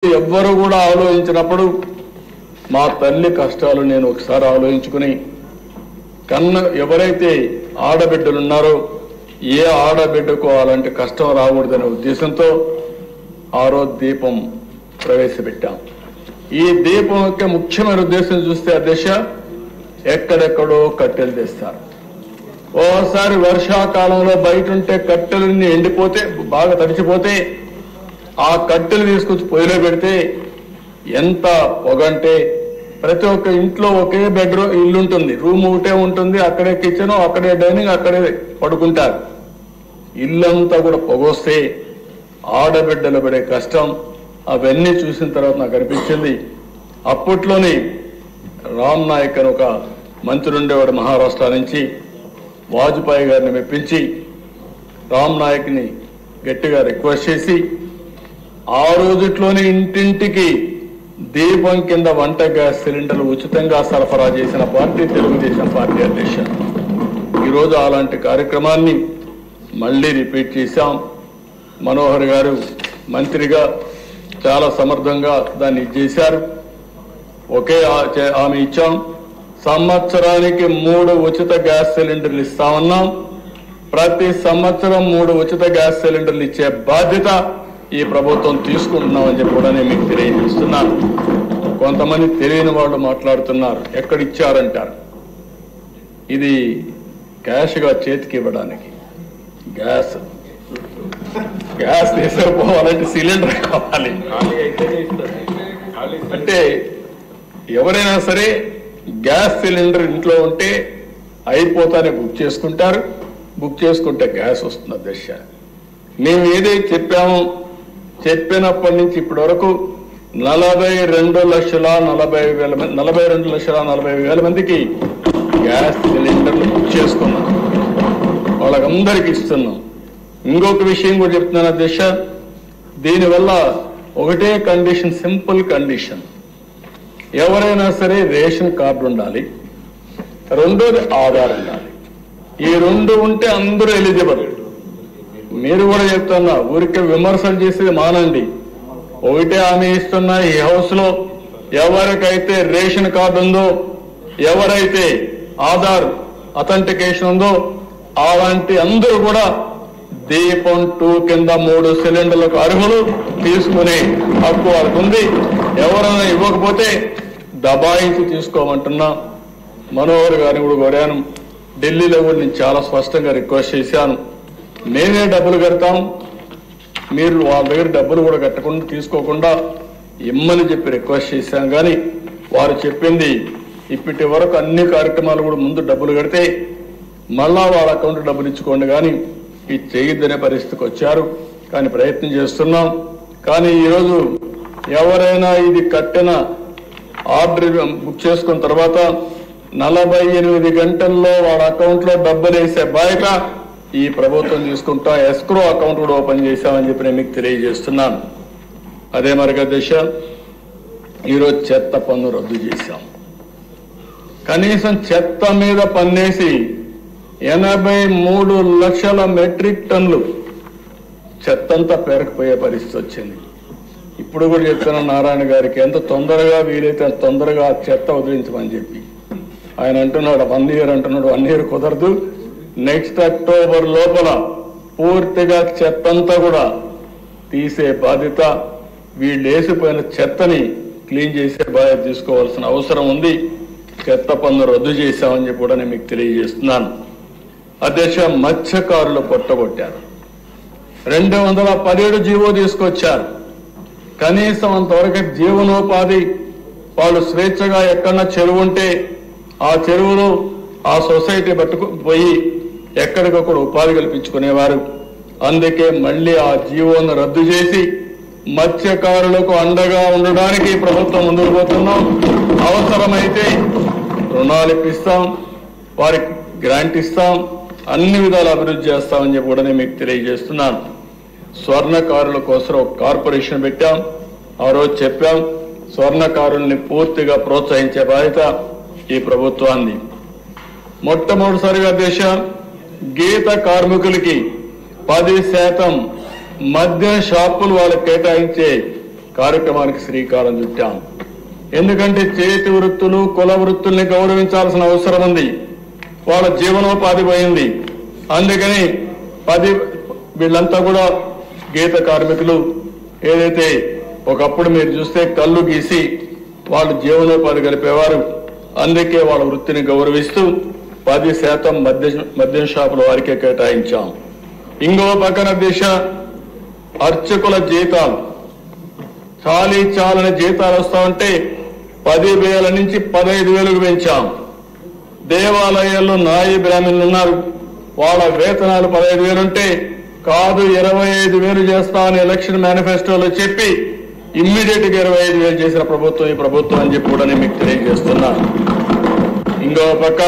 ఎవ్వరు కూడా ఆలోచించినప్పుడు మా తల్లి కష్టాలు నేను ఒకసారి ఆలోచించుకుని ఎవరైతే ఆడబిడ్డలు ఉన్నారో ఏ ఆడబిడ్డకు అలాంటి కష్టం రాకూడదనే ఉద్దేశంతో ఆ రోజు దీపం ప్రవేశపెట్టాం. ఈ దీపం యొక్క ముఖ్యమైన ఉద్దేశం చూస్తే అధ్యక్ష ఎక్కడెక్కడో కట్టెలు తెస్తారు. ఓసారి వర్షాకాలంలో బయట ఉంటే కట్టెలన్నీ ఎండిపోతే బాగా తడిచిపోతే ఆ కట్టెలు తీసుకొచ్చి పొయ్యిలో పెడితే ఎంత పొగంటే ప్రతి ఒక్క ఇంట్లో ఒకే బెడ్రూమ్ ఇల్లు ఉంటుంది, రూమ్ ఒకటే ఉంటుంది, అక్కడే కిచెన్, అక్కడే డైనింగ్, అక్కడే పడుకుంటారు. ఇల్లంతా కూడా పొగొస్తే ఆడబిడ్డలు పడే కష్టం అవన్నీ చూసిన తర్వాత నాకు అనిపించింది. అప్పట్లోనే రామ్ నాయక్ అని ఒక మంత్రి ఉండేవాడు మహారాష్ట్ర నుంచి, వాజ్పేయి గారిని మెప్పించి రామ్ నాయక్ని గట్టిగా రిక్వెస్ట్ చేసి ఆ రోజుట్లోనే ఇంటింటికి దీపం కింద వంట గ్యాస్ సిలిండర్లు ఉచితంగా సరఫరా చేసిన పార్టీ తెలుగుదేశం పార్టీ అధ్యక్ష. ఈరోజు అలాంటి కార్యక్రమాన్ని మళ్లీ రిపీట్ చేశాం. మనోహర్ గారు మంత్రిగా చాలా సమర్థంగా దాన్ని చేశారు. ఒకే ఆమె ఇచ్చాం. సంవత్సరానికి 3 ఉచిత గ్యాస్ సిలిండర్లు ఇస్తామన్నాం. ప్రతి సంవత్సరం 3 ఉచిత గ్యాస్ సిలిండర్లు ఇచ్చే బాధ్యత ఈ ప్రభుత్వం తీసుకుంటున్నామని చెప్పి కూడా నేను మీకు తెలియజేస్తున్నాను. కొంతమంది తెలియని వాళ్ళు మాట్లాడుతున్నారు, ఎక్కడిచ్చారంటారు. ఇది క్యాష్గా చేతికి ఇవ్వడానికి గ్యాస్ తీసుకుపోవాలంటే సిలిండర్ కావాలి. అంటే ఎవరైనా సరే గ్యాస్ సిలిండర్ ఇంట్లో ఉంటే అయిపోతానే బుక్ చేసుకుంటారు. బుక్ చేసుకుంటే గ్యాస్ వస్తుంది అధ్యక్ష. మేము ఏదైతే చెప్పామో చెప్పినప్పటి నుంచి ఇప్పటి వరకు 42,40,000 మందికి గ్యాస్ సిలిండర్లు బుక్ చేసుకున్నాం. వాళ్ళకందరికీ ఇస్తున్నాం. ఇంకొక విషయం కూడా చెప్తున్నాను అధ్యక్ష, దీనివల్ల ఒకటే కండిషన్, సింపుల్ కండిషన్, ఎవరైనా సరే రేషన్ కార్డు ఉండాలి, రెండోది ఆధార్ ఉండాలి. ఈ 2 ఉంటే అందరూ ఎలిజిబుల్. మీరు కూడా చెప్తున్నా, ఊరికే విమర్శలు చేసేది మానండి. ఒకటే హామీ ఇస్తున్నా, ఈ హౌస్ లో ఎవరికైతే రేషన్ కార్డు ఉందో, ఎవరైతే ఆధార్ అథెంటికేషన్ ఉందో అలాంటి అందరూ కూడా దీపం 2 కింద 3 సిలిండర్లకు అర్హులు, తీసుకునే హక్కు వాళ్ళకు ఉంది. ఎవరైనా ఇవ్వకపోతే దబాయించి తీసుకోమంటున్నా. మనోహర్ గారిని కూడా కోరాను. ఢిల్లీలో కూడా నేను చాలా స్పష్టంగా రిక్వెస్ట్ చేశాను, మేమే డబ్బులు కడతాం, మీరు వాళ్ళ దగ్గర డబ్బులు కూడా కట్టకుండా తీసుకోకుండా ఇమ్మని చెప్పి రిక్వెస్ట్ చేశాం. కానీ వారు చెప్పింది ఇప్పటి వరకు అన్ని కార్యక్రమాలు కూడా ముందు డబ్బులు కడితే మళ్ళా వాళ్ళ అకౌంట్ డబ్బులు ఇచ్చుకోండి, కానీ ఇది చేయొద్దనే పరిస్థితికి వచ్చారు. కానీ ప్రయత్నం చేస్తున్నాం. కానీ ఈరోజు ఎవరైనా ఇది కట్టిన ఆర్డర్ బుక్ చేసుకున్న తర్వాత 48 గంటల్లో వాళ్ళ అకౌంట్ లో డబ్బులు వేసే బాధ్యత ఈ ప్రభుత్వం తీసుకుంటా. ఎస్క్రో అకౌంట్ కూడా ఓపెన్ చేశామని చెప్పి నేను మీకు తెలియజేస్తున్నాను. అదే మరిగా దిశ ఈరోజు చెత్త పన్ను రద్దు చేశాం. కనీసం చెత్త మీద పన్నేసి 83 లక్షల మెట్రిక్ టన్నులు చెత్తంతా పేరకపోయే పరిస్థితి వచ్చింది. ఇప్పుడు కూడా చెప్తున్నా నారాయణ గారికి, ఎంత తొందరగా వీలైతే అంత తొందరగా చెత్త వదిలించమని చెప్పి. ఆయన అంటున్నాడు 1 ఇయర్ అంటున్నాడు. 1 ఇయర్ కుదరదు. నెక్స్ట్ అక్టోబర్ లోపల పూర్తిగా చెత్తంతా కూడా తీసే బాధ్యత, వీళ్ళు వేసిపోయిన చెత్తని క్లీన్ చేసే బాధ్యత తీసుకోవాల్సిన అవసరం ఉంది. చెత్త పన్ను రద్దు చేశామని చెప్పి కూడా నేను మీకు తెలియజేస్తున్నాను. అధ్యక్ష, మత్స్యకారులు పొట్టగొట్టారు. 217 జీవో తీసుకొచ్చారు. కనీసం అంతవరకు జీవనోపాధి వాళ్ళు స్వేచ్ఛగా ఎక్కడన్నా చెరువు ఉంటే ఆ చెరువులో ఆ సొసైటీ పోయి ఎక్కడికక్కడ ఉపాధి కల్పించుకునేవారు. అందుకే మళ్లీ ఆ జీవోను రద్దు చేసి మత్స్యకారులకు అండగా ఉండడానికి ప్రభుత్వం ముందుకు పోతున్నాం. అవసరమైతే రుణాలు ఇప్పిస్తాం, వారికి గ్రాంట్ ఇస్తాం, అన్ని విధాల అభివృద్ధి చేస్తామని చెప్పి కూడా నేను మీకు తెలియజేస్తున్నాను. స్వర్ణకారుల కోసం ఒక కార్పొరేషన్ పెట్టాం. ఆ రోజు చెప్పాం, స్వర్ణకారుల్ని పూర్తిగా ప్రోత్సహించే బాధ్యత ఈ ప్రభుత్వాన్ని. మొట్టమొదటిసారిగా దేశ గీత కార్మికులకి 10% మద్యం షాపులు వాళ్ళకి కేటాయించే కార్యక్రమానికి శ్రీకారం చుట్టాం. ఎందుకంటే చేతి వృత్తులు కుల వృత్తుల్ని గౌరవించాల్సిన అవసరం ఉంది. వాళ్ళ జీవనోపాధి పోయింది. అందుకని వీళ్ళంతా కూడా గీత కార్మికులు ఏదైతే ఒకప్పుడు మీరు చూస్తే కళ్ళు గీసి వాళ్ళు జీవనోపాధి గడిపేవారు. అందుకే వాళ్ళ వృత్తిని గౌరవిస్తూ 10% మద్యం షాపుల వారికే కేటాయించాం. ఇంకో పక్కన దిశ అర్చకుల జీతాలు చాలని జీతాలు వస్తా ఉంటే 10,000 నుంచి 15,000కు పెంచాం. దేవాలయాల్లో నాయి బ్రాహ్మణులు ఉన్నారు. వాళ్ళ వేతనాలు 15,000 ఉంటే కాదు 25,000 చేస్తామని ఎలక్షన్ మేనిఫెస్టోలో చెప్పి ఇమ్మీడియట్ గా 25,000 చేసిన ప్రభుత్వం ఈ ప్రభుత్వం అని చెప్పి కూడా నేను మీకు తెలియజేస్తున్నా. ఇంకో పక్క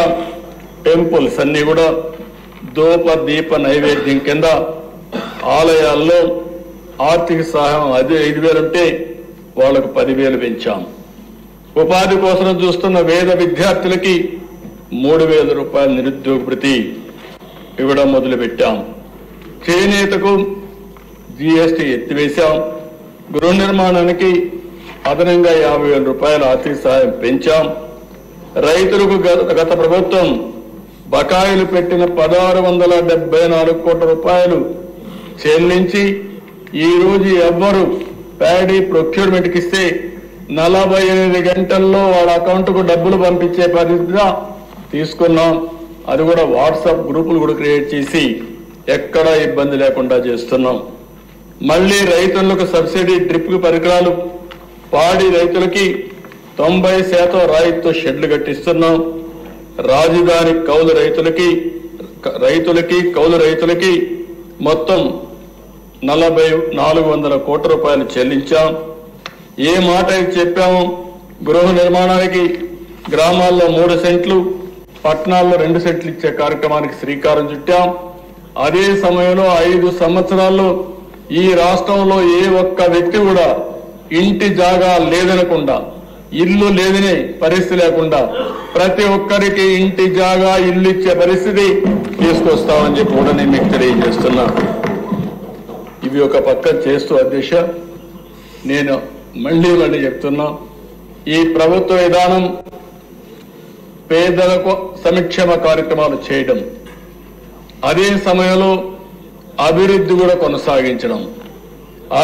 టెంపుల్స్ అన్ని కూడా ధూప దీప నైవేద్యం కింద ఆలయాల్లో ఆర్థిక సహాయం అది 5,000 ఉంటే వాళ్లకు 10,000 పెంచాం. ఉపాధి కోసం చూస్తున్న వేద విద్యార్థులకి 3,000 రూపాయల నిరుద్యోగ భృతి ఇవ్వడం మొదలుపెట్టాం. చేనేతకు జీఎస్టీ ఎత్తివేశాం. గృహ నిర్మాణానికి అదనంగా 50,000 రూపాయల ఆర్థిక సహాయం పెంచాం. రైతులకు గత ప్రభుత్వం బకాయిలు పెట్టిన 1,674 కోట్ల రూపాయలు చెల్లించి ఈ రోజు ఎవ్వరు ప్యాడీ ప్రొక్యూర్మెంట్కి ఇస్తే 48 గంటల్లో వాళ్ళ అకౌంట్కు డబ్బులు పంపించే పరిస్థితిగా తీసుకున్నాం. అది కూడా వాట్సాప్ గ్రూపులు కూడా క్రియేట్ చేసి ఎక్కడా ఇబ్బంది లేకుండా చేస్తున్నాం. మళ్లీ రైతులకు సబ్సిడీ డ్రిప్ పరికరాలు, పాడి రైతులకి 90% రాయితీతో షెడ్లు కట్టిస్తున్నాం. రాజధాని కౌలు రైతులకి మొత్తం 4,400 కోట్ల రూపాయలు చెల్లించాం. ఏ మాట చెప్పాము, గృహ నిర్మాణానికి గ్రామాల్లో 3 సెంట్లు, పట్టణాల్లో 2 సెంట్లు ఇచ్చే కార్యక్రమానికి శ్రీకారం చుట్టాం. అదే సమయంలో 5 సంవత్సరాల్లో ఈ రాష్ట్రంలో ఏ ఒక్క వ్యక్తి కూడా ఇంటి జాగా లేదనకుండా, ఇల్లు లేదని పరిస్థితి లేకుండా ప్రతి ఒక్కరికి ఇంటి జాగా ఇల్లు ఇచ్చే పరిస్థితి తీసుకొస్తామని చెప్పి కూడా నేను మీకు తెలియజేస్తున్నా. ఇవి ఒక పక్కన చేస్తూ అధ్యక్ష, నేను మళ్లీ చెప్తున్నా, ఈ ప్రభుత్వ విధానం పేదలకు సంక్షేమ కార్యక్రమాలు చేయడం, అదే సమయంలో అభివృద్ధి కూడా కొనసాగించడం.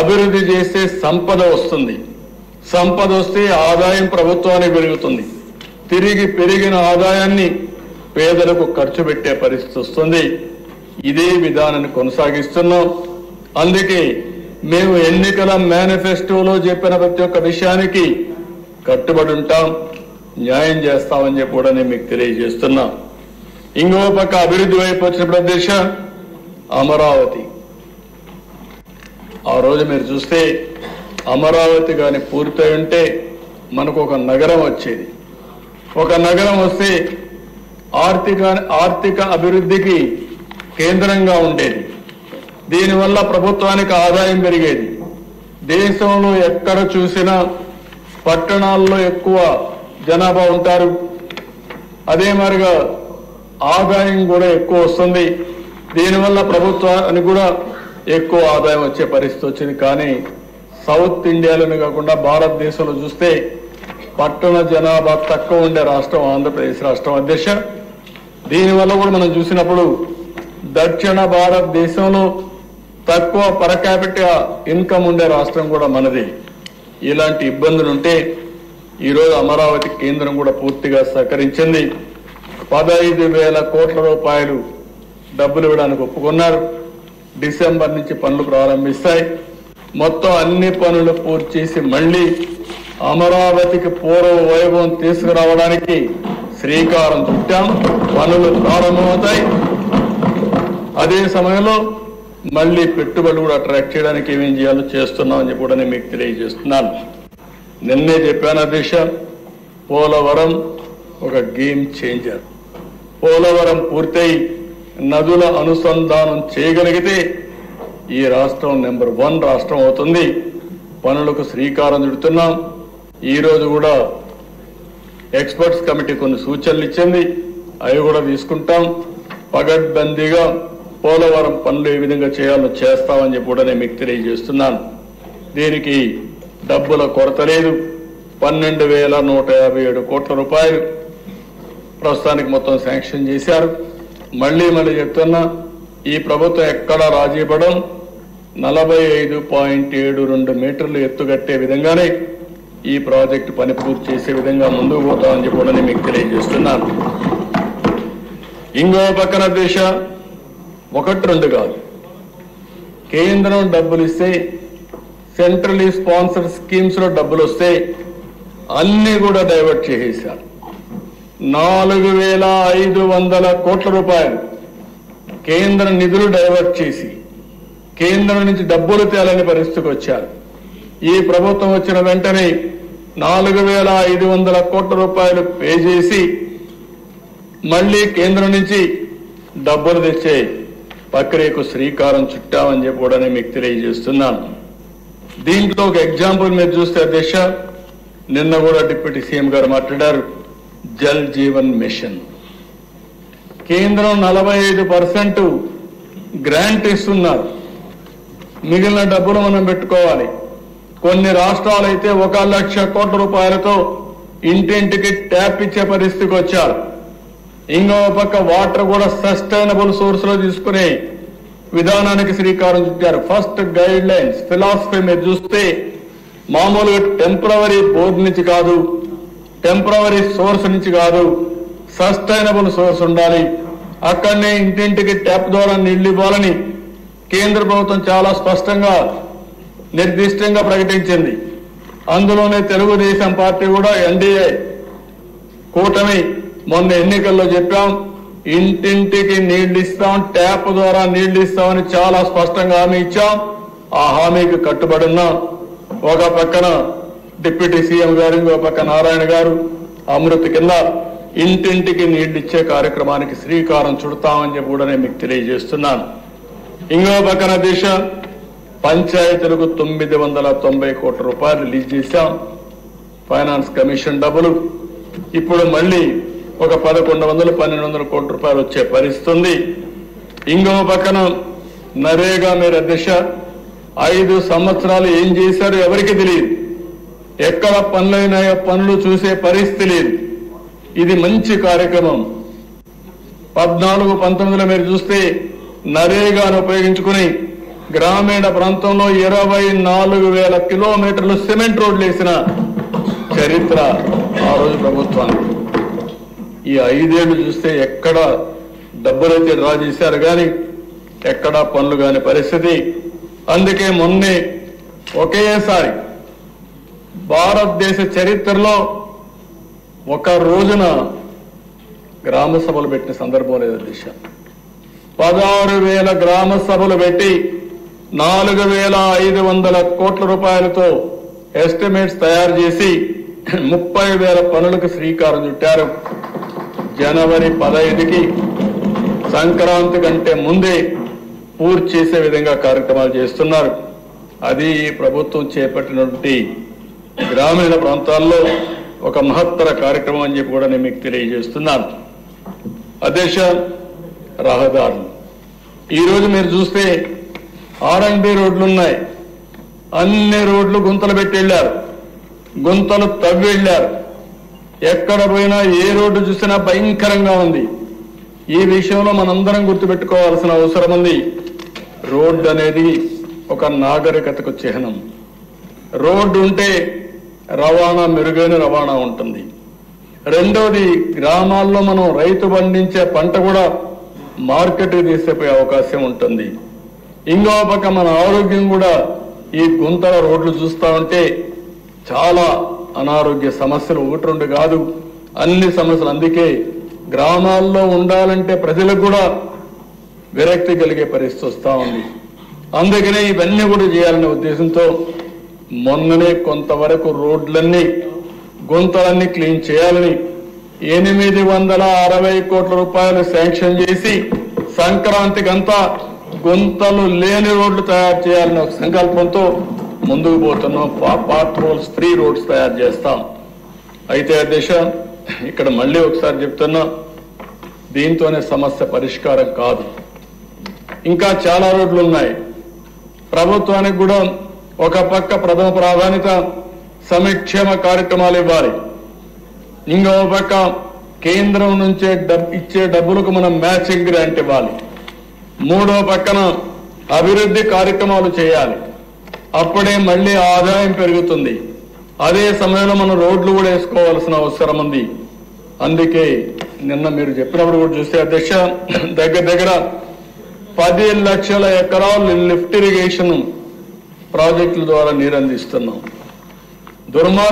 అభివృద్ధి చేస్తే సంపద వస్తుంది. సంపద వస్తే ఆదాయం ప్రభుత్వానికి పెరుగుతుంది. తిరిగి పెరిగిన ఆదాయాన్ని పేదలకు ఖర్చు పెట్టే పరిస్థితి వస్తుంది. ఇదే విధానాన్ని కొనసాగిస్తున్నాం. అందుకే మేము ఎన్నికల మేనిఫెస్టోలో చెప్పిన ప్రతి ఒక్క విషయానికి కట్టుబడి ఉంటాం, న్యాయం చేస్తామని చెప్పి కూడా నేను మీకు తెలియజేస్తున్నా. ఇంకో పక్క అభివృద్ధి వైపు వచ్చిన ప్రదేశ అమరావతి. ఆ రోజు మీరు చూస్తే అమరావతి కానీ పూర్తయి ఉంటే మనకు ఒక నగరం వచ్చేది. ఒక నగరం వస్తే ఆర్థిక అభివృద్ధికి కేంద్రంగా ఉండేది. దీనివల్ల ప్రభుత్వానికి ఆదాయం పెరిగేది. దేశంలో ఎక్కడ చూసినా పట్టణాల్లో ఎక్కువ జనాభా ఉంటారు. అదే మాదిరిగా ఆదాయం కూడా ఎక్కువ వస్తుంది. దీనివల్ల ప్రభుత్వానికి కూడా ఎక్కువ ఆదాయం వచ్చే పరిస్థితి వచ్చింది. కానీ సౌత్ ఇండియాలోనే కాకుండా భారతదేశంలో చూస్తే పట్టణ జనాభా తక్కువ ఉండే రాష్ట్రం ఆంధ్రప్రదేశ్ రాష్ట్రం అధ్యక్ష. దీనివల్ల కూడా మనం చూసినప్పుడు దక్షిణ భారతదేశంలో తక్కువ పర్ క్యాపిటల్ ఇన్కమ్ ఉండే రాష్ట్రం కూడా మనది. ఇలాంటి ఇబ్బందులుంటే ఈరోజు అమరావతి కేంద్రం కూడా పూర్తిగా సహకరించింది. 15,000 కోట్ల రూపాయలు డబ్బులు ఇవ్వడానికి ఒప్పుకున్నారు. డిసెంబర్ నుంచి పనులు ప్రారంభిస్తాయి. మొత్తం అన్ని పనులు పూర్తి చేసి మళ్లీ అమరావతికి పూర్వ వైభవం తీసుకురావడానికి శ్రీకారం చుట్టాం. పనులు ప్రారంభమవుతాయి. అదే సమయంలో మళ్లీ పెట్టుబడులు కూడా అట్రాక్ట్ చేయడానికి ఏమేం చేయాలో చేస్తున్నామని చెప్పి కూడా నేను మీకు తెలియజేస్తున్నాను. నిన్నే చెప్పాను అధ్యక్ష, పోలవరం ఒక గేమ్ చేంజర్. పోలవరం పూర్తయి నదుల అనుసంధానం చేయగలిగితే ఈ రాష్ట్రం నెంబర్ 1 రాష్ట్రం అవుతుంది. పనులకు శ్రీకారం చుడుతున్నాం. ఈ రోజు కూడా ఎక్స్పర్ట్స్ కమిటీ కొన్ని సూచనలు ఇచ్చింది, అవి కూడా తీసుకుంటాం. పగడ్బందీగా పోలవరం పనులు ఏ విధంగా చేయాలో చేస్తామని చెప్పి కూడా నేను మీకు తెలియజేస్తున్నాను. దీనికి డబ్బుల కొరత లేదు. 12,157 కోట్ల రూపాయలు ప్రస్తుతానికి మొత్తం శాంక్షన్ చేశారు. మళ్లీ చెప్తున్నా, ఈ ప్రభుత్వం ఎక్కడా రాజీ పడం 45.72 మీటర్లు ఎత్తుగట్టే విధంగానే ఈ ప్రాజెక్టు పని పూర్తి చేసే విధంగా ముందుకు పోతామని చెప్పి మీకు తెలియజేస్తున్నాను. ఇంకో పక్కన దేశ 1-2 కాదు, కేంద్రం డబ్బులు ఇస్తే, సెంట్రలీ స్పాన్సర్డ్ స్కీమ్స్ లో డబ్బులు వస్తే అన్ని కూడా డైవర్ట్ చేసేశారు. 4,500 కోట్ల రూపాయలు కేంద్ర నిధులు డైవర్ట్ చేసి కేంద్రం నుంచి డబ్బులు తేలని పరిస్థితికి వచ్చారు. ఈ ప్రభుత్వం వచ్చిన వెంటనే 4,500 కోట్ల రూపాయలు పే చేసి మళ్లీ కేంద్రం నుంచి డబ్బులు తెచ్చే ప్రక్రియకు శ్రీకారం చుట్టామని చెప్పి కూడా మీకు తెలియజేస్తున్నాను. దీంట్లో ఒక ఎగ్జాంపుల్ మీరు చూస్తే అధ్యక్ష, నిన్న కూడా డిప్యూటీ సీఎం గారు మాట్లాడారు, జల్ జీవన్ మిషన్. కేంద్రం 45% గ్రాంట్ ఇస్తున్నారు, మిగిలిన డబ్బులు మనం పెట్టుకోవాలి. కొన్ని రాష్ట్రాలైతే 1,00,000 కోట్ల రూపాయలతో ఇంటింటికి ట్యాప్ ఇచ్చే పరిస్థితికి వచ్చారు. ఇంకో పక్క వాటర్ కూడా సస్టైనబుల్ సోర్స్ లో తీసుకునే విధానానికి శ్రీకారం చుట్టారు. ఫస్ట్ గైడ్ లైన్స్ ఫిలాసఫీ మీరు చూస్తే మామూలుగా టెంపరవరీ బోర్డు నుంచి కాదు, టెంపరవరీ సోర్స్ నుంచి కాదు, సస్టైనబుల్ సోర్స్ ఉండాలి. అక్కడనే ఇంటింటికి ట్యాప్ ద్వారా నీళ్లు ఇవ్వాలని కేంద్ర ప్రభుత్వం చాలా స్పష్టంగా నిర్దిష్టంగా ప్రకటించింది. అందులోనే తెలుగుదేశం పార్టీ కూడా ఎన్డీఏ కూటమి మొన్న ఎన్నికల్లో చెప్పాం, ఇంటింటికి నీళ్లు ఇస్తాం, ట్యాప్ ద్వారా నీళ్లు ఇస్తామని చాలా స్పష్టంగా హామీ ఇచ్చాం. ఆ హామీకి కట్టుబడి ఉన్నాం. ఒక పక్కన డిప్యూటీ సీఎం గారు, ఇంకో పక్క నారాయణ గారు అమృత్ కింద ఇంటింటికి నీళ్లు ఇచ్చే కార్యక్రమానికి శ్రీకారం చుడతామని చెప్పి కూడా నేను మీకు తెలియజేస్తున్నాను. ఇంకో పక్కన దేశ పంచాయతీలకు 990 కోట్ల రూపాయలు రిలీజ్ చేశాం, ఫైనాన్స్ కమిషన్ డబ్బులు. ఇప్పుడు మళ్లీ ఒక 1,100-1,200 కోట్ల రూపాయలు వచ్చే పరిస్థితి ఉంది. ఇంకో పక్కన నరేగా మీరు అధ్యక్ష 5 సంవత్సరాలు ఏం చేశారో ఎవరికి తెలియదు, ఎక్కడ పనులైనాయో పనులు చూసే పరిస్థితి లేదు. ఇది మంచి కార్యక్రమం. 14-19లో మీరు చూస్తే నరేగాను ఉపయోగించుకుని గ్రామీణ ప్రాంతంలో 24,000 కిలోమీటర్లు సిమెంట్ రోడ్లు వేసిన చరిత్ర ఆ రోజు ప్రభుత్వానికి. ఈ 5 ఏళ్లు చూస్తే ఎక్కడ డబ్బులైతే డ్రా చేశారు కానీ ఎక్కడా పనులు కాని పరిస్థితి. అందుకే మొన్నే ఒకేసారి భారతదేశ చరిత్రలో ఒక రోజున గ్రామ సభలు పెట్టిన సందర్భం లేదు దిశ. 16,000 గ్రామ సభలు పెట్టి 4,500 కోట్ల రూపాయలతో ఎస్టిమేట్స్ తయారు చేసి 30,000 పనులకు శ్రీకారం చుట్టారు. జనవరి 15కి సంక్రాంతి కంటే ముందే పూర్తి చేసే విధంగా కార్యక్రమాలు చేస్తున్నారు. అది ప్రభుత్వం చేపట్టినటువంటి గ్రామీణ ప్రాంతాల్లో ఒక మహత్తర కార్యక్రమం అని చెప్పి కూడా నేను మీకు తెలియజేస్తున్నాను. అదేశ రహదారులు ఈరోజు మీరు చూస్తే R&B రోడ్లు ఉన్నాయి, అన్ని రోడ్లు గుంతలు పెట్టి వెళ్లారు, గుంతలు తవ్వి వెళ్లారు. ఎక్కడ పోయినా ఏ రోడ్డు చూసినా భయంకరంగా ఉంది. ఈ విషయంలో మనందరం గుర్తుపెట్టుకోవాల్సిన అవసరం ఉంది. రోడ్డు అనేది ఒక నాగరికతకు చిహ్నం. రోడ్డు ఉంటే రవాణా మెరుగైన రవాణా ఉంటుంది. రెండోది, గ్రామాల్లో మనం రైతు పండించే పంట కూడా మార్కెట్కి తీసుకుపోయే అవకాశం ఉంటుంది. ఇంకో పక్క మన ఆరోగ్యం కూడా ఈ గుంతల రోడ్లు చూస్తా ఉంటే చాలా అనారోగ్య సమస్యలు 1-2 కాదు, అన్ని సమస్యలు. అందుకే గ్రామాల్లో ఉండాలంటే ప్రజలకు కూడా విరక్తి కలిగే పరిస్థితి వస్తా ఉంది. అందుకనే ఇవన్నీ కూడా చేయాలనే ఉద్దేశంతో మొన్ననే కొంతవరకు రోడ్లన్నీ గుంతలన్నీ క్లీన్ చేయాలని 860 కోట్ల రూపాయలు శాంక్షన్ చేసి సంక్రాంతికంతా గుంతలు లేని రోడ్లు తయారు చేయాలనే ఒక సంకల్పంతో ముందుకు పోతున్నాం. పార్ట్ రోల్స్ ఫ్రీ రోడ్స్ తయారు చేస్తాం. అయితే అధ్యక్ష, ఇక్కడ మళ్ళీ ఒకసారి చెప్తున్నా, దీంతోనే సమస్య పరిష్కారం కాదు. ఇంకా చాలా రోడ్లు ఉన్నాయి. ప్రభుత్వానికి కూడా ఒక పక్క ప్రథమ ప్రాధాన్యత సంక్షేమ కార్యక్రమాలు ఇవ్వాలి, ఇంకో పక్క కేంద్రం నుంచే ఇచ్చే డబ్బులకు మనం మ్యాచింగ్ గ్రాంట్ ఇవ్వాలి, మూడో పక్కన అభివృద్ధి కార్యక్రమాలు చేయాలి. అప్పుడే మళ్లీ ఆదాయం పెరుగుతుంది. అదే సమయంలో మనం రోడ్లు కూడా వేసుకోవాల్సిన అవసరం ఉంది. అందుకే నిన్న మీరు చెప్పినప్పుడు కూడా చూస్తే అధ్యక్ష, దగ్గర 10 లక్షల ఎకరాలు లిఫ్ట్ ఇరిగేషన్ ప్రాజెక్టుల ద్వారా నీరు అందిస్తున్నాం.